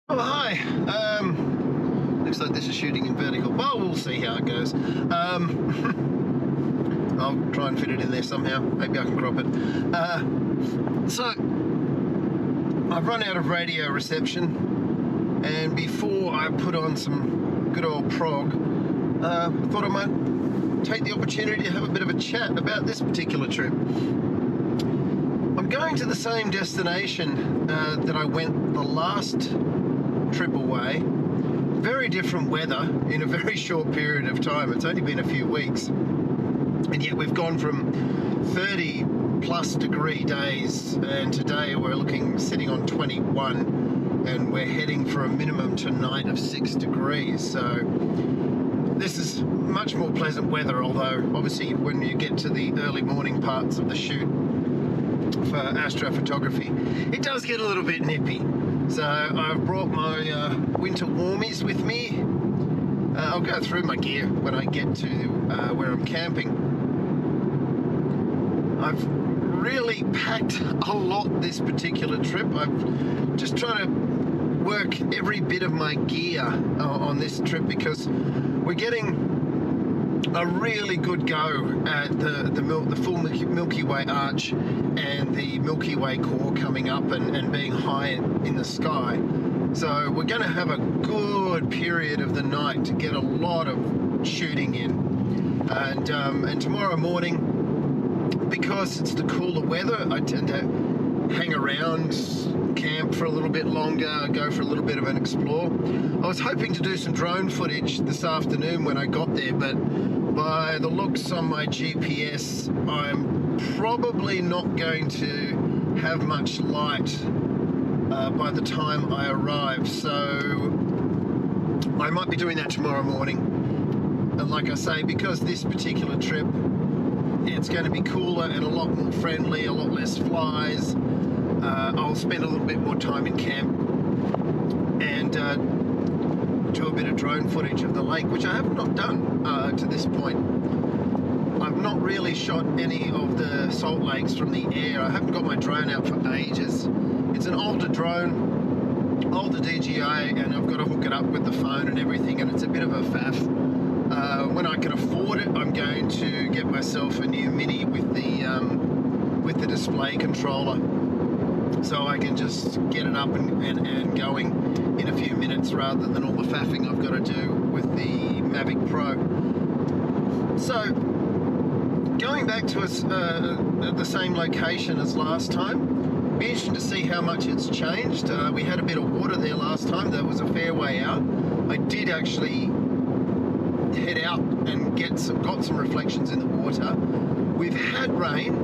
Oh, hi. Looks like this is shooting in vertical. Well, we'll see how it goes. I'll try and fit it in there somehow. Maybe I can crop it. So, I've run out of radio reception, and before I put on some good old prog, I thought I might take the opportunity to have a bit of a chat about this particular trip. I'm going to the same destination that I went the last trip away. Very different weather in a very short period of time. It's only been a few weeks, and yet we've gone from 30 plus degree days, and today we're sitting on 21, and we're heading for a minimum tonight of 6 degrees. So this is much more pleasant weather, although obviously when you get to the early morning parts of the shoot for astrophotography, it does get a little bit nippy. So I've brought my winter warmies with me. I'll go through my gear when I get to where I'm camping. I've really packed a lot this particular trip. I'm just trying to work every bit of my gear on this trip, because we're getting a really good go at the full Milky Way arch and the Milky Way core coming up and being high in the sky. So we're going to have a good period of the night to get a lot of shooting in. And tomorrow morning, because it's the cooler weather, I tend to hang around, camp for a little bit longer, go for a little bit of an explore. I was hoping to do some drone footage this afternoon when I got there, but by the looks on my GPS, I'm probably not going to have much light by the time I arrive, so I might be doing that tomorrow morning. And like I say, because this particular trip, it's going to be cooler and a lot more friendly, a lot less flies. I'll spend a little bit more time in camp and do a bit of drone footage of the lake, which I have not done to this point. I've not really shot any of the salt lakes from the air. I haven't got my drone out for ages. It's an older drone, older DJI, and I've got to hook it up with the phone and everything, and it's a bit of a faff. When I can afford it, I'm going to get myself a new Mini with the display controller, so I can just get it up and going in a few minutes, rather than all the faffing I've got to do with the Mavic Pro. So going back to us at the same location as last time, be interesting to see how much it's changed. We had a bit of water there last time. That was a fair way out. I did actually head out and got some reflections in the water. We've had rain.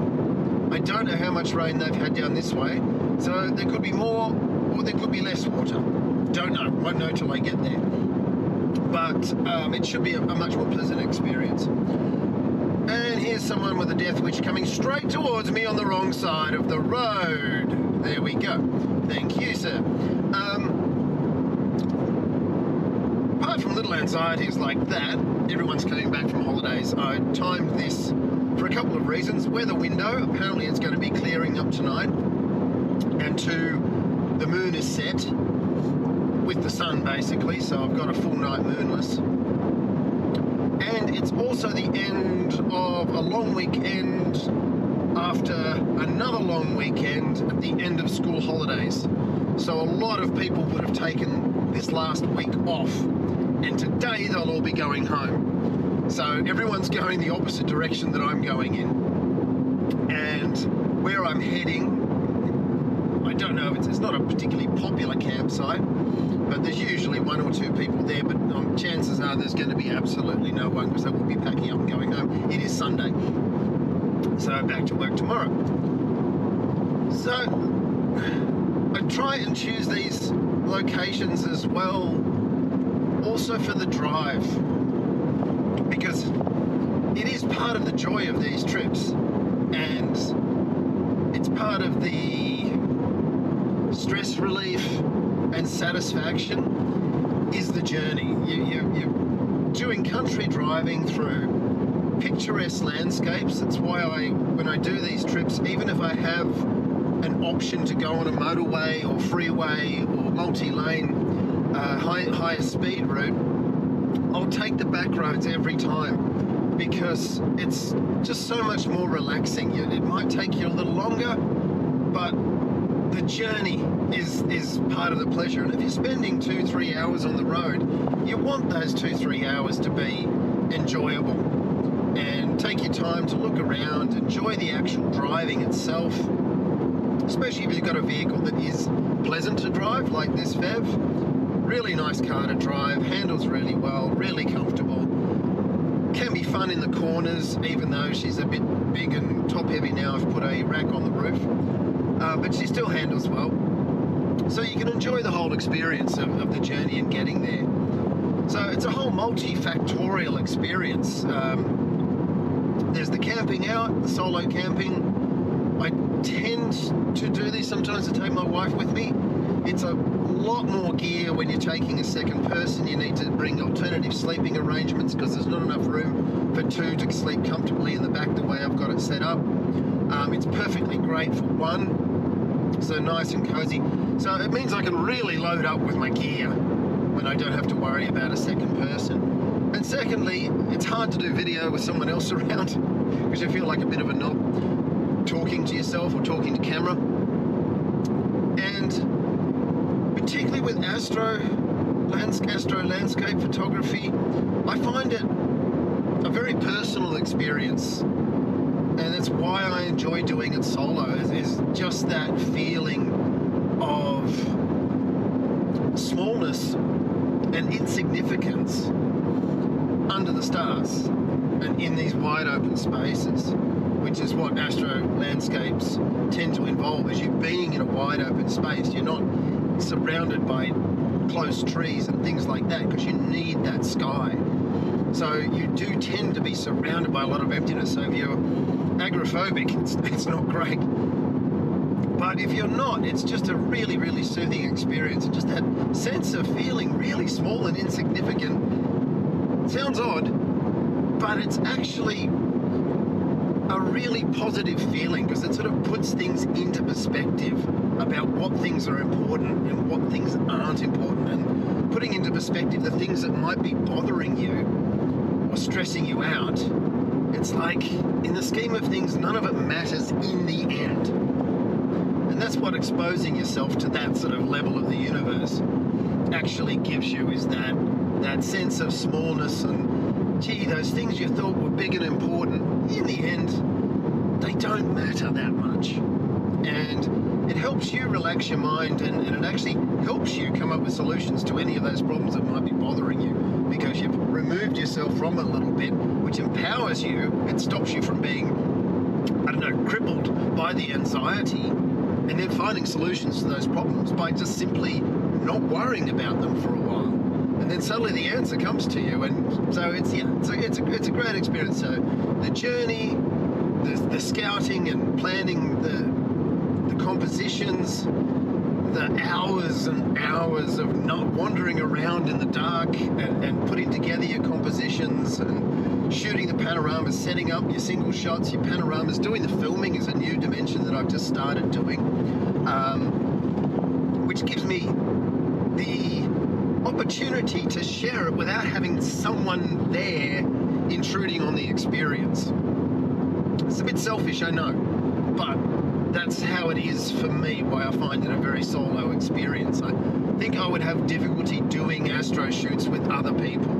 I don't know how much rain they've had down this way, so there could be more or there could be less water. Don't know, won't know till I get there. But it should be a much more pleasant experience. And here's someone with a death wish coming straight towards me on the wrong side of the road. There we go. Thank you, sir. Apart from little anxieties like that, everyone's coming back from holidays. I timed this for a couple of reasons. Weather window, apparently it's going to be clearing up tonight. And 2, the moon is set with the sun basically, so I've got a full night moonless. And it's also the end of a long weekend after another long weekend at the end of school holidays. So a lot of people would have taken this last week off, and today they'll all be going home. So everyone's going the opposite direction that I'm going in. And where I'm heading, I don't know, it's not a particularly popular campsite, but there's usually 1 or 2 people there, but chances are there's going to be absolutely no one, because they will be packing up and going home. It is Sunday, so back to work tomorrow. So I try and choose these locations as well, also for the drive, because it is part of the joy of these trips, and it's part of the stress relief and satisfaction is the journey. You're doing country driving through picturesque landscapes. That's why when I do these trips, even if I have an option to go on a motorway or freeway or multi-lane, higher speed route, I'll take the back roads every time because it's just so much more relaxing. It might take you a little longer, but the journey is part of the pleasure. And if you're spending 2-3 hours on the road, you want those 2-3 hours to be enjoyable, and take your time to look around, enjoy the actual driving itself, especially if you've got a vehicle that is pleasant to drive like this Vev. Really nice car to drive, handles really well, really comfortable, can be fun in the corners even though she's a bit big and top heavy now. I've put a rack on the roof, but she still handles well, so you can enjoy the whole experience of the journey and getting there. So it's a whole multifactorial experience. There's the camping out, the solo camping. I tend to do this sometimes to take my wife with me. It's a lot more gear when you're taking a second person. You need to bring alternative sleeping arrangements because there's not enough room for two to sleep comfortably in the back the way I've got it set up. It's perfectly great for one, so nice and cozy. So it means I can really load up with my gear when I don't have to worry about a second person. And secondly, it's hard to do video with someone else around because you feel like a bit of a knob talking to yourself or talking to camera. And particularly with astro-landscape photography, I find it a very personal experience, and that's why I enjoy doing it solo, is just that feeling of smallness and insignificance under the stars and in these wide open spaces, which is what astro-landscapes tend to involve, is you being in a wide open space. You're not surrounded by close trees and things like that because you need that sky. So you do tend to be surrounded by a lot of emptiness. So if you're agoraphobic, it's not great. But if you're not, it's just a really, really soothing experience. And just that sense of feeling really small and insignificant. Sounds odd, but it's actually a really positive feeling because it sort of puts things into perspective about what things are important and what things aren't important, and putting into perspective the things that might be bothering you or stressing you out. It's like, in the scheme of things, none of it matters in the end. And that's what exposing yourself to that sort of level of the universe actually gives you, is that sense of smallness. And gee, those things you thought were big and important, in the end, they don't matter that much. And it helps you relax your mind, and it actually helps you come up with solutions to any of those problems that might be bothering you, because you've removed yourself from it a little bit, which empowers you. It stops you from being, I don't know, crippled by the anxiety, and then finding solutions to those problems by just simply not worrying about them for a while. And then suddenly the answer comes to you, and so it's a great experience. So the journey, the scouting and planning the compositions, the hours and hours of not wandering around in the dark and putting together your compositions and shooting the panoramas, setting up your single shots, your panoramas. Doing the filming is a new dimension that I've just started doing, which gives me the opportunity to share it without having someone there intruding on the experience. It's a bit selfish, I know, but that's how it is for me, why I find it a very solo experience. I think I would have difficulty doing astro shoots with other people.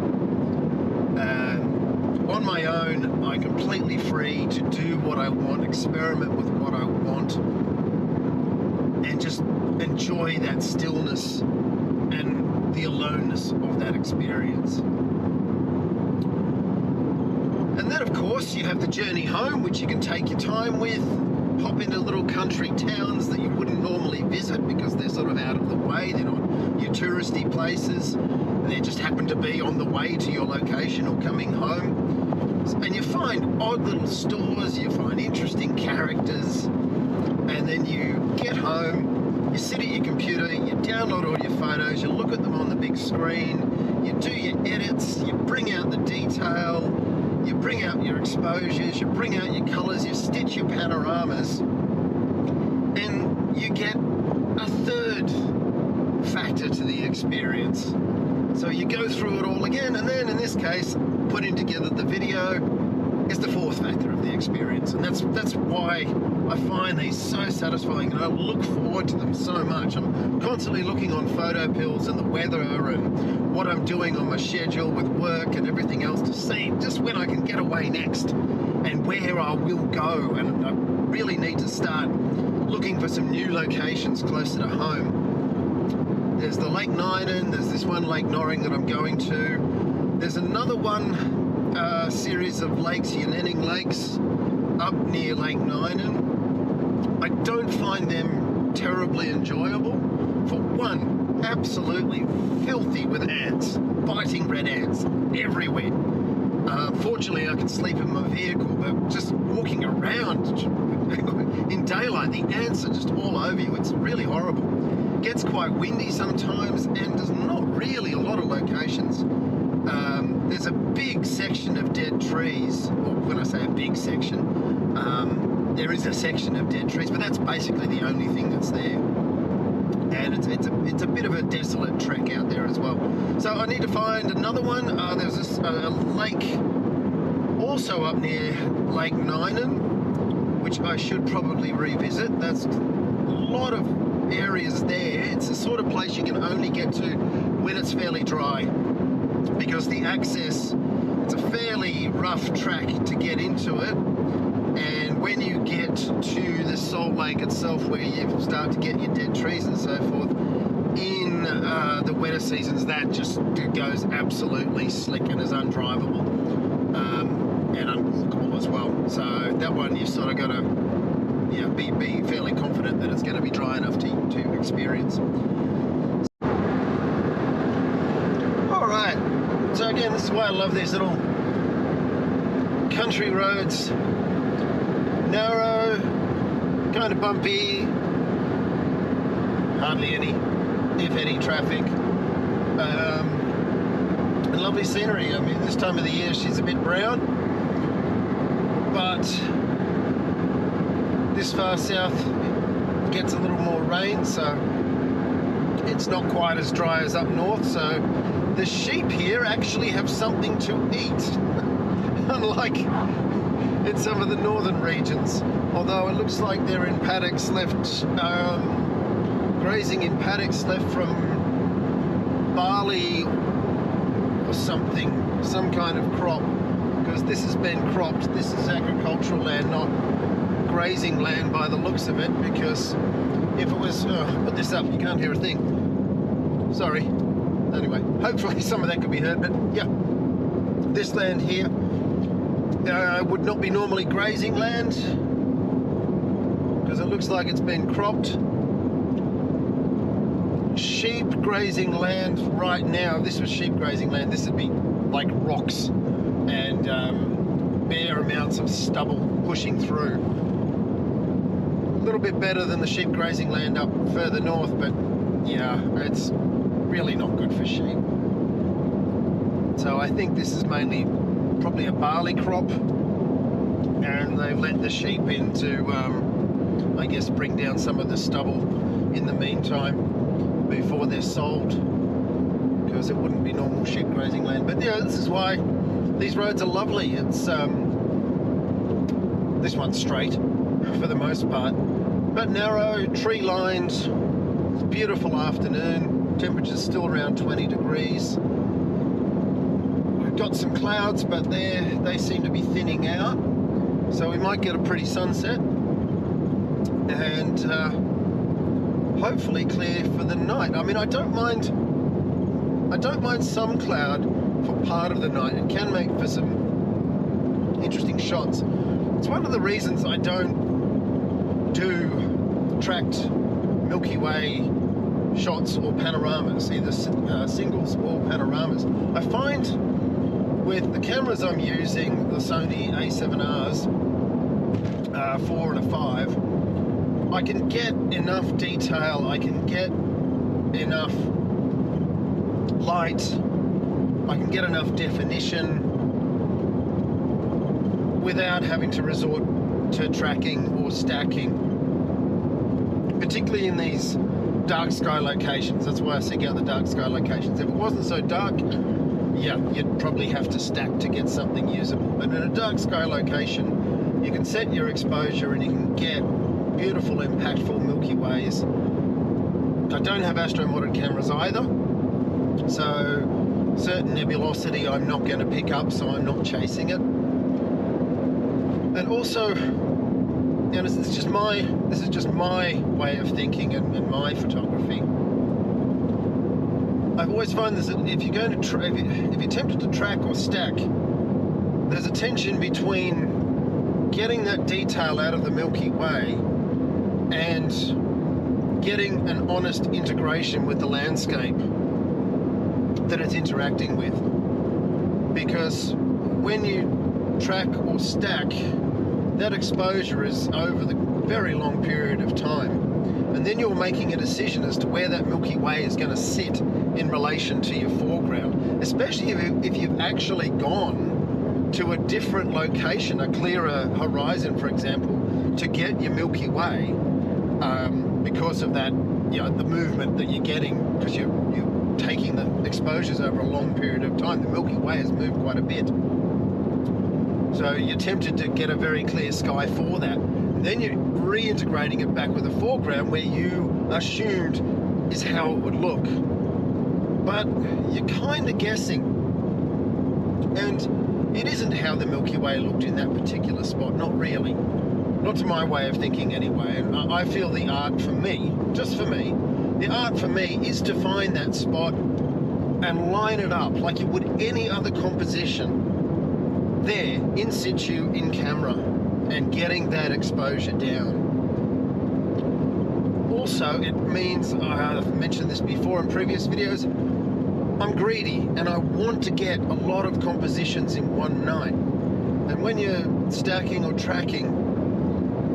On my own, I'm completely free to do what I want, experiment with what I want, and just enjoy that stillness and the aloneness of that experience. And then, of course, you have the journey home, which you can take your time with. Pop into little country towns that you wouldn't normally visit because they're sort of out of the way. They're not your touristy places. They just happen to be on the way to your location or coming home. And you find odd little stores, you find interesting characters, and then you get home, you sit at your computer, you download all your photos, you look at them on the big screen, you do your edits, you bring out the detail, you bring out your exposures, you bring out your colors, you stitch your panoramas, and you get a third factor to the experience. experience. So you go through it all again, and then in this case, putting together the video is the fourth factor of the experience. And that's why I find these so satisfying, and I look forward to them so much. I'm constantly looking on photo pills and the weather and what I'm doing on my schedule with work and everything else to see just when I can get away next and where I will go. And I really need to start looking for some new locations closer to home. There's the Lake Nynan, there's this one Lake Norring that I'm going to. There's another one, series of lakes, Yanenning Lakes, up near Lake Nynan. I don't find them terribly enjoyable. For one, absolutely filthy with ants, biting red ants everywhere. Fortunately, I can sleep in my vehicle, but just walking around in daylight, the ants are just all over you. It's really horrible. Gets quite windy sometimes, and there's not really a lot of locations. There's a big section of dead trees, or when I say a big section, there is a section of dead trees, but that's basically the only thing that's there. And it's a bit of a desolate trek out there as well. So I need to find another one. There's this lake also up near Lake Nynan, which I should probably revisit. That's a lot of areas there. It's the sort of place you can only get to when it's fairly dry, because the access, it's a fairly rough track to get into it. And when you get to the salt lake itself, where you start to get your dead trees and so forth, in the wetter seasons, that just goes absolutely slick and is undrivable, and unwalkable as well. So that one you've sort of got to be fairly confident that it's going to be dry enough to experience. Alright, so again, this is why I love these little country roads. Narrow, kind of bumpy, hardly any, if any, traffic, and lovely scenery. I mean, this time of the year she's a bit brown, but this far south it gets a little more rain, so it's not quite as dry as up north. So the sheep here actually have something to eat, unlike in some of the northern regions, although it looks like they're in paddocks left, grazing in paddocks left from barley or something, some kind of crop, because this has been cropped. This is agricultural land, not grazing land by the looks of it, because if it was, put this up, you can't hear a thing, sorry. Anyway, hopefully some of that could be heard, but yeah, this land here would not be normally grazing land, because it looks like it's been cropped. Sheep grazing land right now, if this was sheep grazing land, this would be like rocks and bare amounts of stubble pushing through. A little bit better than the sheep grazing land up further north, but yeah, it's really not good for sheep. So I think this is mainly probably a barley crop, and they've let the sheep in to I guess bring down some of the stubble in the meantime before they're sold, because it wouldn't be normal sheep grazing land. But yeah, this is why these roads are lovely. It's this one's straight for the most part, but narrow, tree lined. It's a beautiful afternoon, temperature's still around 20 degrees. We've got some clouds, but they seem to be thinning out, so we might get a pretty sunset, and hopefully clear for the night. I mean, I don't mind some cloud for part of the night. It can make for some interesting shots. It's one of the reasons I don't do tracked Milky Way shots or panoramas, either singles or panoramas. I find with the cameras I'm using, the Sony A7Rs 4 and a 5, I can get enough detail, I can get enough light, I can get enough definition without having to resort to tracking or stacking. Particularly in these dark sky locations. That's why I seek out the dark sky locations. If it wasn't so dark, yeah, you'd probably have to stack to get something usable. But in a dark sky location, you can set your exposure and you can get beautiful, impactful Milky Ways. I don't have astro modded cameras either, so certain nebulosity I'm not going to pick up, so I'm not chasing it. And also, you know, this is just my way of thinking and my photography. I've always found this, that if you're going to if you're tempted to track or stack, there's a tension between getting that detail out of the Milky Way and getting an honest integration with the landscape that it's interacting with. Because when you track or stack, that exposure is over the very long period of time, and then you're making a decision as to where that Milky Way is going to sit in relation to your foreground, especially if you've actually gone to a different location, a clearer horizon, for example, to get your Milky Way, because of that, you know, the movement that you're getting, because you're taking the exposures over a long period of time. The Milky Way has moved quite a bit. So you're tempted to get a very clear sky for that. And then you're reintegrating it back with a foreground where you assumed is how it would look. But you're kind of guessing. And it isn't how the Milky Way looked in that particular spot, not really. Not to my way of thinking anyway. And I feel the art for me, just for me, the art for me is to find that spot and line it up like you would any other composition there, in situ, in camera, and getting that exposure down. Also, it means, I've mentioned this before in previous videos, I'm greedy and I want to get a lot of compositions in one night. And when you're stacking or tracking,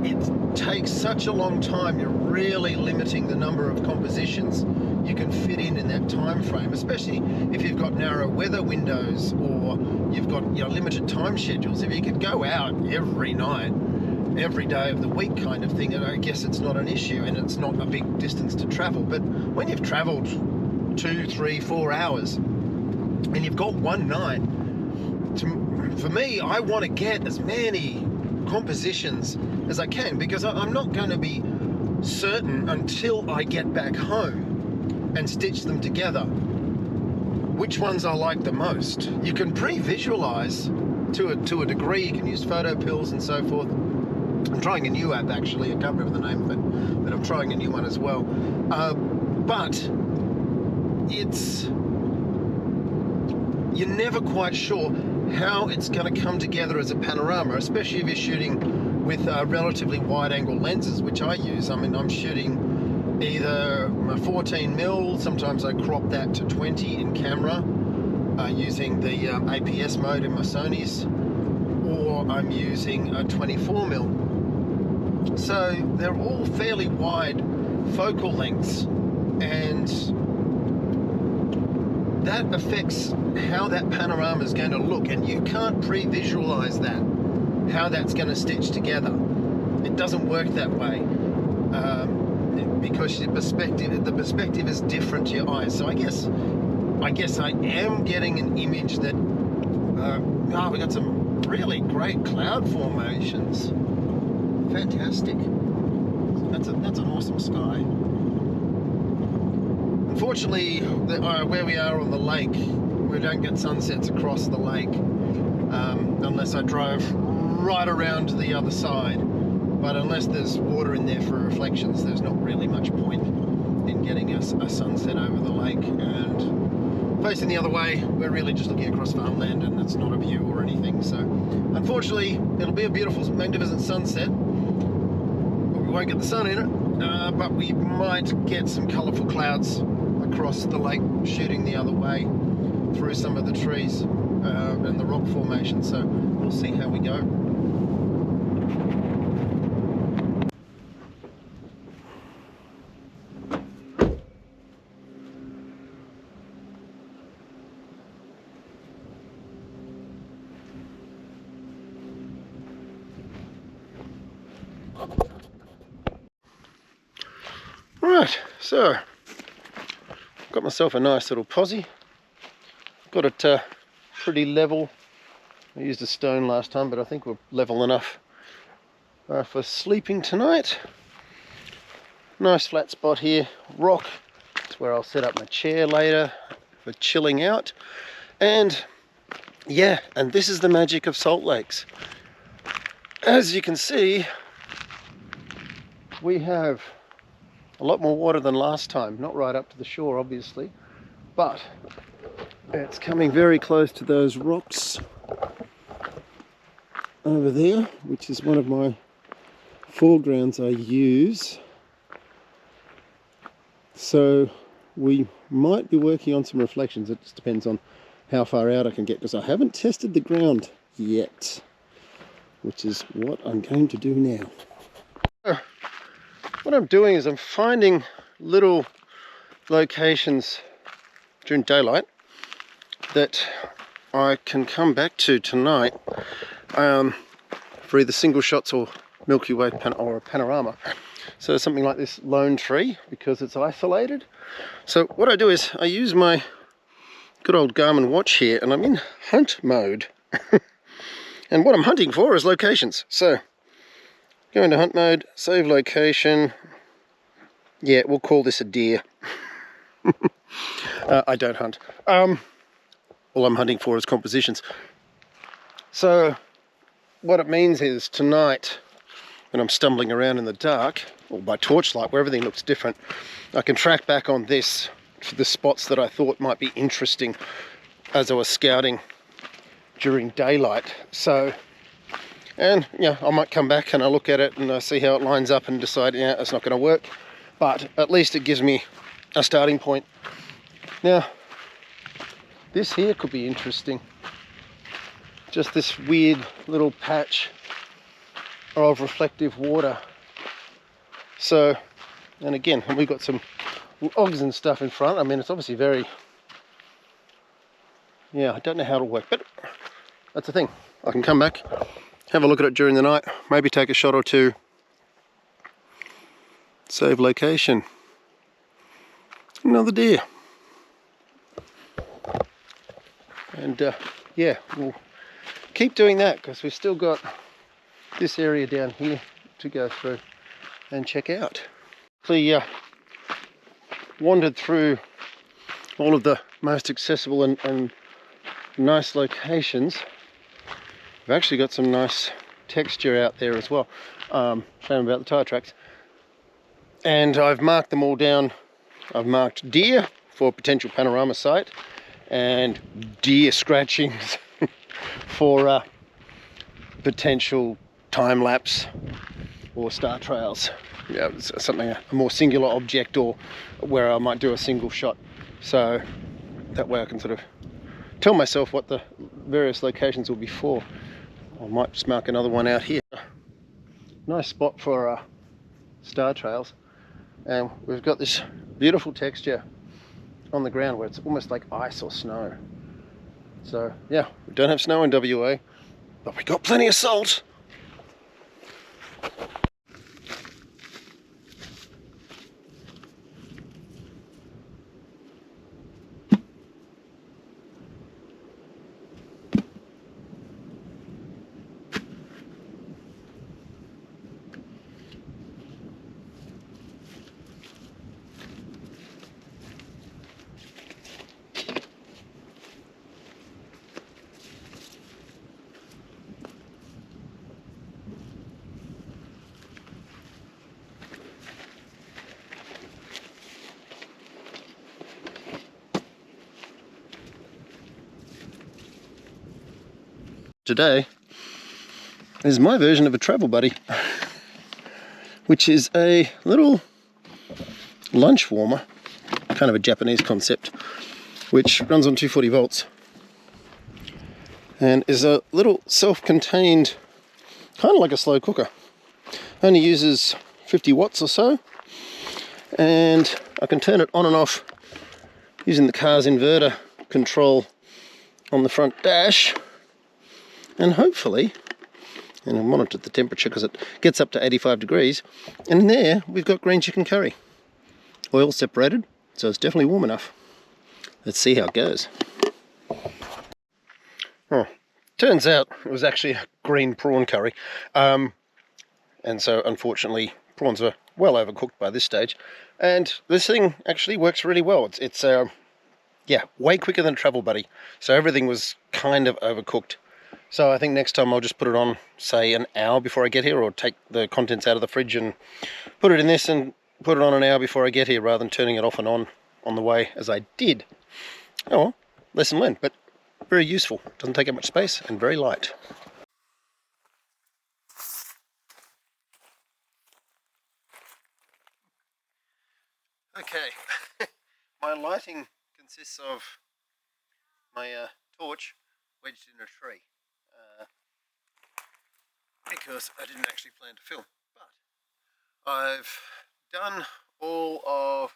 it takes such a long time, you're really limiting the number of compositions you can fit in that time frame, especially if you've got narrow weather windows or you've got, you know, limited time schedules. If you could go out every night, every day of the week kind of thing, and I guess it's not an issue and it's not a big distance to travel. But when you've traveled 2, 3, 4 hours and you've got one night, for me, I want to get as many compositions as I can, because I'm not going to be certain until I get back home and stitch them together which ones I like the most. You can pre-visualize to a degree. You can use photo pills and so forth. I'm trying a new app actually, I can't remember the name of it, but I'm trying a new one as well. But you're never quite sure how it's going to come together as a panorama, especially if you're shooting with relatively wide-angle lenses, which I use. I mean, I'm shooting either a 14mm, sometimes I crop that to 20 in camera, using the APS mode in my Sonys, or I'm using a 24mm. So they're all fairly wide focal lengths, and that affects how that panorama is going to look, and you can't pre-visualize that, how that's going to stitch together. It doesn't work that way, because the perspective is different to your eyes. So I guess I am getting an image that we got some really great cloud formations. Fantastic. That's an awesome sky. Unfortunately, where we are on the lake, we don't get sunsets across the lake unless I drive right around to the other side. But unless there's water in there for reflections, there's not really much point in getting a sunset over the lake. And facing the other way, we're really just looking across farmland, and it's not a view or anything. So unfortunately, it'll be a beautiful, magnificent sunset. We won't get the sun in it, but we might get some colourful clouds across the lake shooting the other way through some of the trees and the rock formation. So we'll see how we go. Right, So, got myself a nice little posse. Got it pretty level. I used a stone last time, but I think we're level enough for sleeping tonight. Nice flat spot here, rock. It's where I'll set up my chair later for chilling out. And yeah, and this is the magic of salt lakes. As you can see, we have a lot more water than last time. Not right up to the shore, obviously, but it's coming very close to those rocks over there, which is one of my foregrounds I use. So we might be working on some reflections. It just depends on how far out I can get, because I haven't tested the ground yet, which is what I'm going to do now. What I'm doing is I'm finding little locations during daylight that I can come back to tonight for either single shots or Milky Way or a panorama. So something like this lone tree, because it's isolated. So what I do is I use my good old Garmin watch here, and I'm in hunt mode. And what I'm hunting for is locations. So go into hunt mode, save location. Yeah, we'll call this a deer. I don't hunt. All I'm hunting for is compositions. So what it means is tonight, when I'm stumbling around in the dark, or by torchlight where everything looks different, I can track back on this to the spots that I thought might be interesting as I was scouting during daylight. So, and yeah, I might come back and I look at it and I see how it lines up and decide, yeah, it's not going to work, but at least it gives me a starting point. Now, this here could be interesting. Just this weird little patch of reflective water. So, and again, we've got some logs and stuff in front. I mean, it's obviously very, yeah, I don't know how it'll work, but that's the thing. I can come back, have a look at it during the night, maybe take a shot or two, save location. Another deer. And yeah, we'll keep doing that because we've still got this area down here to go through and check out. Wandered through all of the most accessible and nice locations. We've actually got some nice texture out there as well. Shame about the tyre tracks. And I've marked them all down. I've marked deer for potential panorama site and deer scratchings for potential time lapse or star trails. Yeah, something, a more singular object, or where I might do a single shot. So that way I can sort of tell myself what the various locations will be for. I might just mark another one out here. Nice spot for star trails. And we've got this beautiful texture on the ground where it's almost like ice or snow. So yeah, we don't have snow in WA, but we got plenty of salt. Today is my version of a travel buddy, which is a little lunch warmer, kind of a Japanese concept, which runs on 240 volts and is a little self-contained, kind of like a slow cooker. Only uses 50 watts or so, and I can turn it on and off using the car's inverter control on the front dash. And hopefully, and I'll monitor the temperature because it gets up to 85 degrees, and in there we've got green chicken curry. oil separated, so it's definitely warm enough. Let's see how it goes. Oh, turns out it was actually a green prawn curry. And so unfortunately prawns are well overcooked by this stage. And this thing actually works really well. It's yeah, way quicker than a travel buddy. So everything was kind of overcooked. So I think next time I'll just put it on, say, an hour before I get here, or take the contents out of the fridge and put it in this and put it on an hour before I get here, rather than turning it off and on the way as I did. Oh well, lesson learned, but very useful. Doesn't take up much space and very light. Okay, my lighting consists of my torch wedged in a tree, because I didn't actually plan to film, but I've done all of,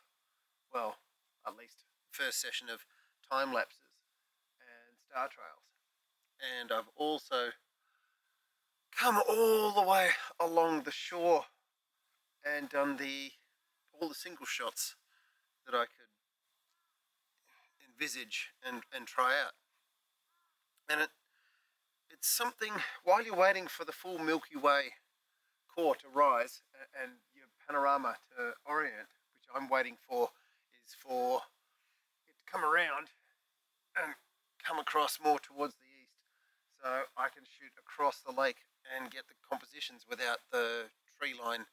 well, at least first session of time lapses and star trails, and I've also come all the way along the shore and done all the single shots that I could envisage and try out. And it's something, while you're waiting for the full Milky Way core to rise and your panorama to orient, which I'm waiting for, is for it to come around and come across more towards the east, so I can shoot across the lake and get the compositions without the tree line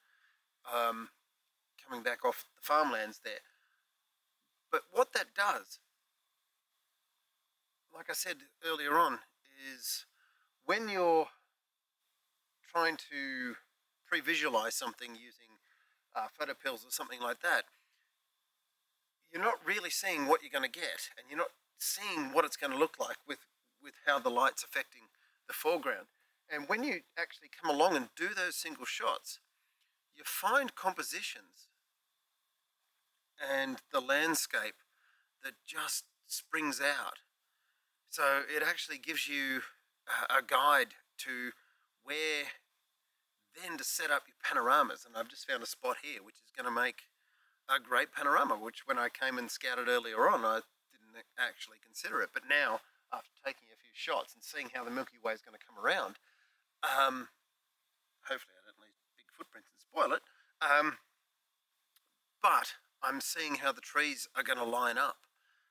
coming back off the farmlands there. But what that does, like I said earlier on, is when you're trying to pre-visualize something using photo pills or something like that, you're not really seeing what you're going to get, and you're not seeing what it's going to look like with how the light's affecting the foreground. And when you actually come along and do those single shots, you find compositions and the landscape that just springs out. So it actually gives you a guide to where then to set up your panoramas. And I've just found a spot here which is going to make a great panorama, which when I came and scouted earlier on, I didn't actually consider it. But now, after taking a few shots and seeing how the Milky Way is going to come around, hopefully I don't leave big footprints and spoil it, but I'm seeing how the trees are going to line up.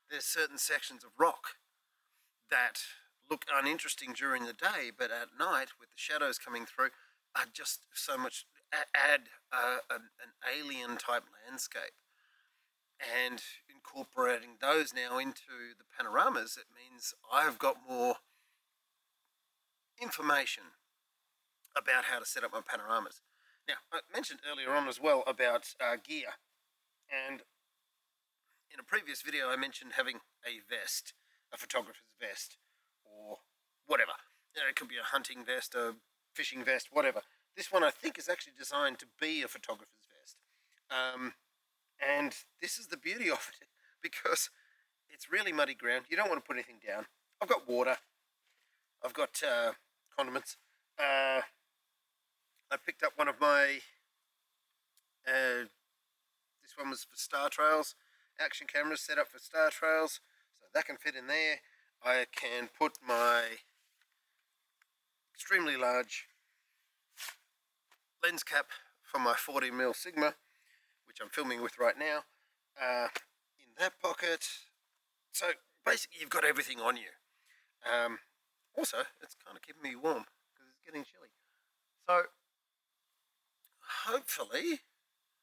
There's certain sections of rock that look uninteresting during the day, but at night, with the shadows coming through, are just so much, add an alien type landscape. And incorporating those now into the panoramas, it means I've got more information about how to set up my panoramas. Now, I mentioned earlier on as well about gear, and in a previous video I mentioned having a vest, a photographer's vest, or whatever. You know, it could be a hunting vest, a fishing vest, whatever. This one I think is actually designed to be a photographer's vest. And this is the beauty of it, because it's really muddy ground. You don't want to put anything down. I've got water. I've got condiments. I picked up one of my, this one was for star trails, action cameras set up for star trails, so that can fit in there. I can put my extremely large lens cap for my 40mm Sigma, which I'm filming with right now, in that pocket. So basically you've got everything on you. Also, it's kind of keeping me warm because it's getting chilly. So hopefully,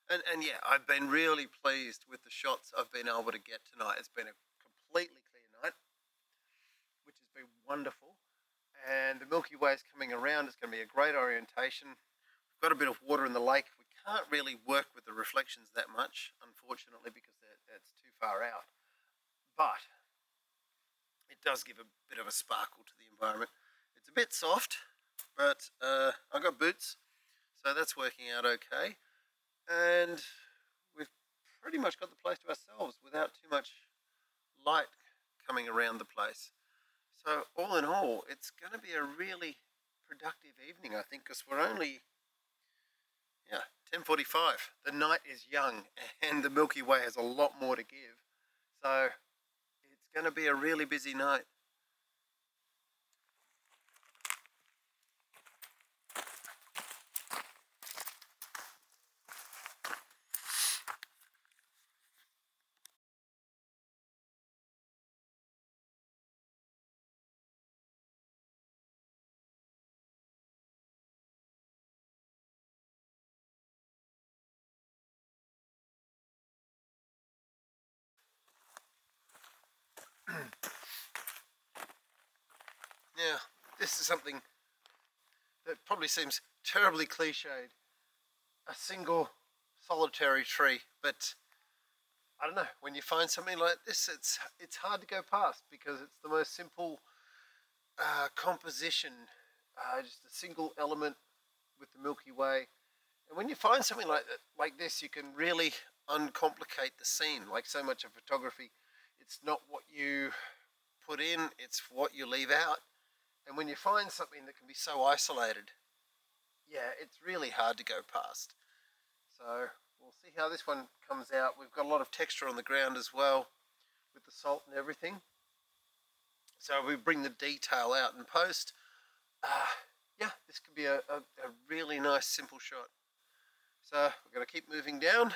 and yeah, I've been really pleased with the shots I've been able to get tonight. It's been a completely clear night, which has been wonderful. And the Milky Way is coming around. It's going to be a great orientation. We've got a bit of water in the lake. We can't really work with the reflections that much, unfortunately, because it's too far out. But it does give a bit of a sparkle to the environment. It's a bit soft, but I've got boots, so that's working out okay. And we've pretty much got the place to ourselves without too much light coming around the place. So all in all, it's going to be a really productive evening, I think, because we're only 10:45. The night is young and the Milky Way has a lot more to give. So it's going to be a really busy night. Now, this is something that probably seems terribly cliched. A single solitary tree, but I don't know, when you find something like this, it's hard to go past because it's the most simple composition, just a single element with the Milky Way. And when you find something like this, you can really uncomplicate the scene. Like so much of photography, it's not what you put in, it's what you leave out. And when you find something that can be so isolated, yeah, it's really hard to go past. So we'll see how this one comes out. We've got a lot of texture on the ground as well with the salt and everything. So we bring the detail out in post. Yeah, this could be a really nice simple shot. So we're going to keep moving down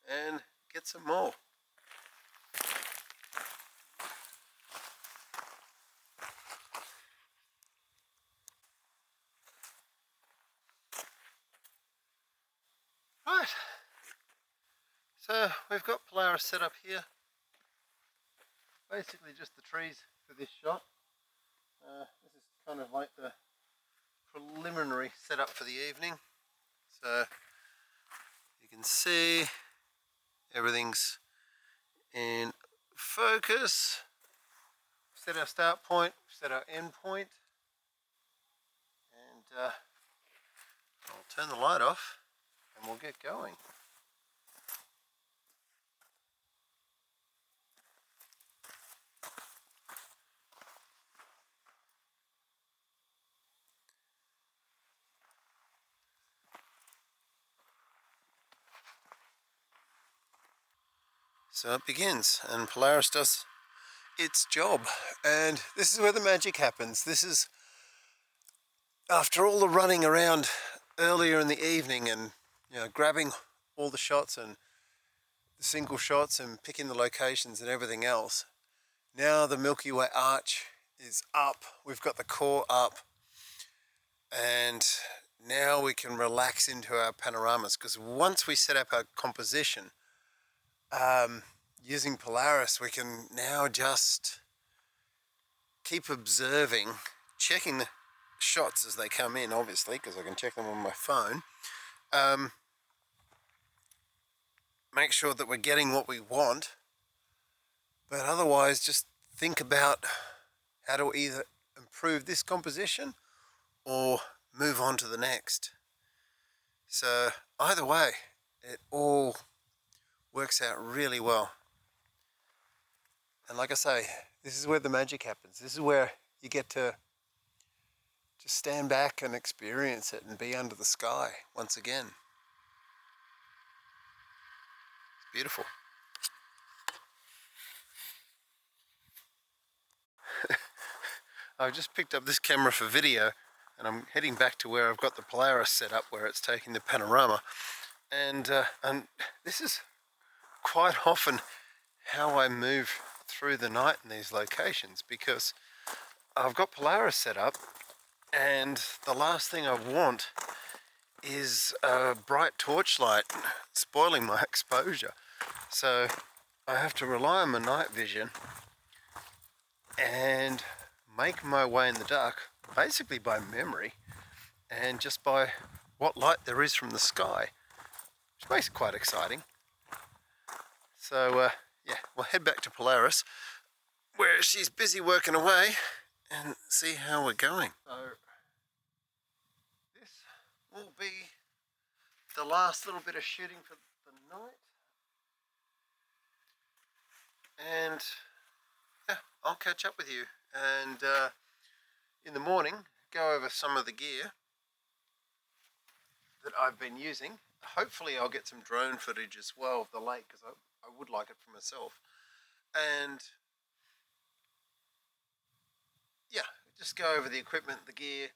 and get some more. Right, so we've got Polaris set up here. Basically just the trees for this shot. This is kind of like the preliminary setup for the evening. So you can see everything's in focus. Set our start point, set our end point, and I'll turn the light off and we'll get going. So it begins, and Polaris does its job, and this is where the magic happens. This is after all the running around earlier in the evening and grabbing all the shots and the single shots and picking the locations and everything else. Now the Milky Way arch is up, we've got the core up, and now we can relax into our panoramas, because once we set up our composition using Polaris, we can now just keep observing, checking the shots as they come in, obviously, because I can check them on my phone. Make sure that we're getting what we want, but otherwise just think about how to either improve this composition or move on to the next. So either way, it all works out really well. And like I say, this is where the magic happens. This is where you get to just stand back and experience it and be under the sky once again. It's beautiful. I've just picked up this camera for video, and I'm heading back to where I've got the Polaris set up, where it's taking the panorama. And this is quite often how I move through the night in these locations, because I've got Polaris set up, and the last thing I want is a bright torchlight spoiling my exposure. So I have to rely on my night vision and make my way in the dark, basically by memory and just by what light there is from the sky, which makes it quite exciting. So yeah, we'll head back to Polaris, where she's busy working away, and see how we're going. So this will be the last little bit of shooting for the night, and yeah, I'll catch up with you, and in the morning go over some of the gear that I've been using. hopefully I'll get some drone footage as well of the lake, because I would like it for myself. And yeah, just go over the equipment, the gear,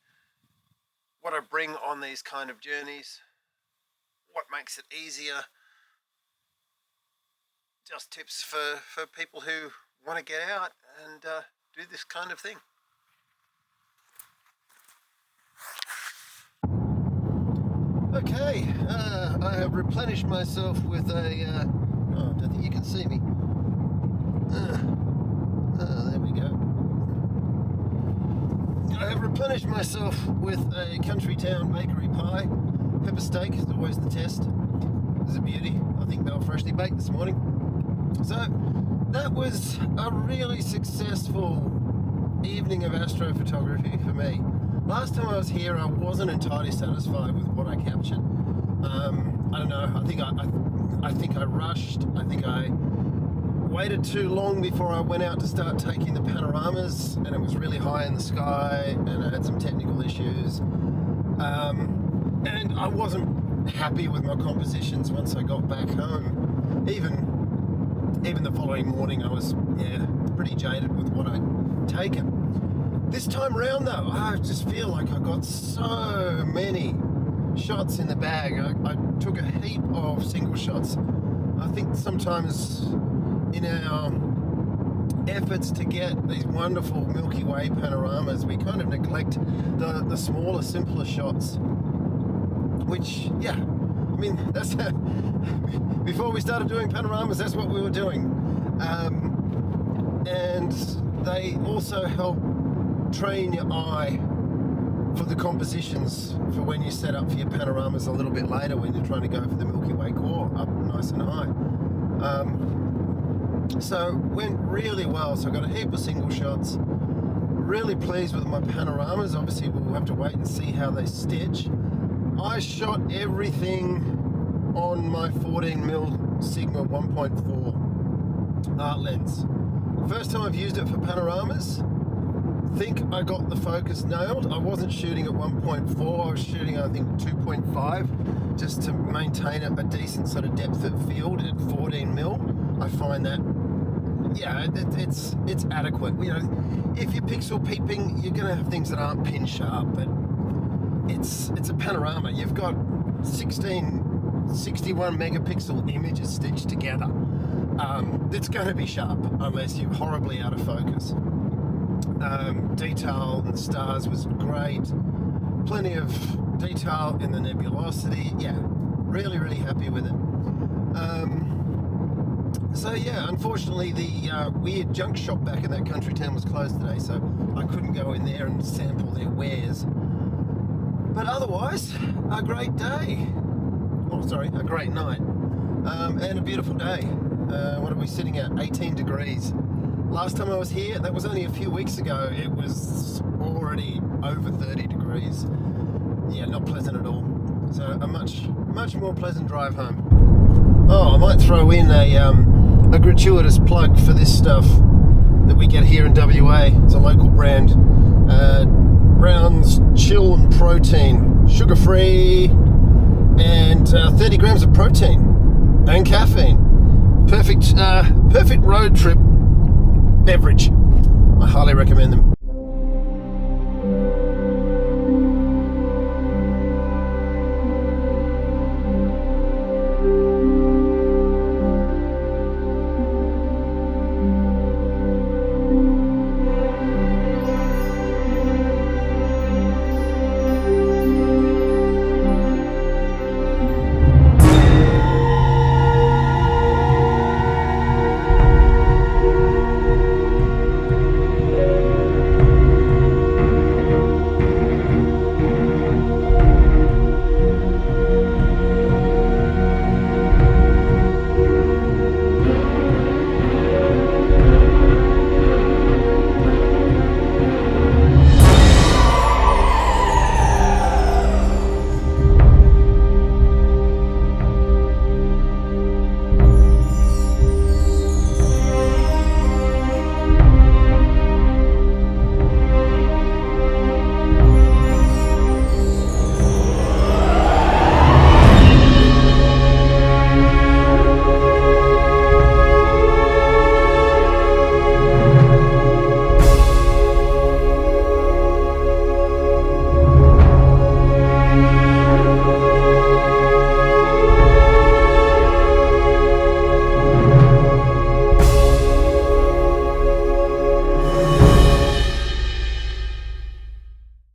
what I bring on these kind of journeys, what makes it easier, just tips for people who want to get out and do this kind of thing. Okay, I have replenished myself with a, oh, I don't think you can see me. There we go. I have replenished myself with a country town bakery pie. Pepper steak is always the test. It's a beauty. I think they were freshly baked this morning. So that was a really successful evening of astrophotography for me. Last time I was here, I wasn't entirely satisfied with what I captured. I don't know. I think I rushed. I think I waited too long before I went out to start taking the panoramas, and it was really high in the sky, and I had some technical issues. And I wasn't happy with my compositions once I got back home. Even the following morning, I was pretty jaded with what I'd taken. This time round though, I just feel like I got so many shots in the bag. I took a heap of single shots. I think sometimes in our efforts to get these wonderful Milky Way panoramas, we kind of neglect the smaller, simpler shots. Which, yeah, I mean, that's before we started doing panoramas, that's what we were doing. And they also help train your eye for the compositions for when you set up for your panoramas a little bit later, when you're trying to go for the Milky Way core up nice and high. So went really well. So I got a heap of single shots. Really pleased with my panoramas. Obviously we'll have to wait and see how they stitch. I shot everything on my 14mm Sigma 1.4 art lens. First time I've used it for panoramas. Think I got the focus nailed. I wasn't shooting at 1.4, I was shooting I think 2.5, just to maintain a decent sort of depth of field at 14mm. I find that, yeah, it's adequate. You know, if you're pixel peeping, you're gonna have things that aren't pin sharp, but it's a panorama. You've got 61 megapixel images stitched together. It's gonna be sharp unless you're horribly out of focus. Detail in the stars was great. Plenty of detail in the nebulosity. Yeah, really happy with it. So yeah, unfortunately the weird junk shop back in that country town was closed today, so I couldn't go in there and sample their wares. But otherwise, a great day. Oh, sorry, a great night. And a beautiful day. What are we sitting at? 18 degrees. Last time I was here, that was only a few weeks ago, it was already over 30 degrees. Yeah, not pleasant at all. So a much more pleasant drive home. Oh, I might throw in a gratuitous plug for this stuff that we get here in WA. It's a local brand. Brown's Chill and Protein. Sugar-free and 30 grams of protein and caffeine. Perfect road trip beverage. I highly recommend them.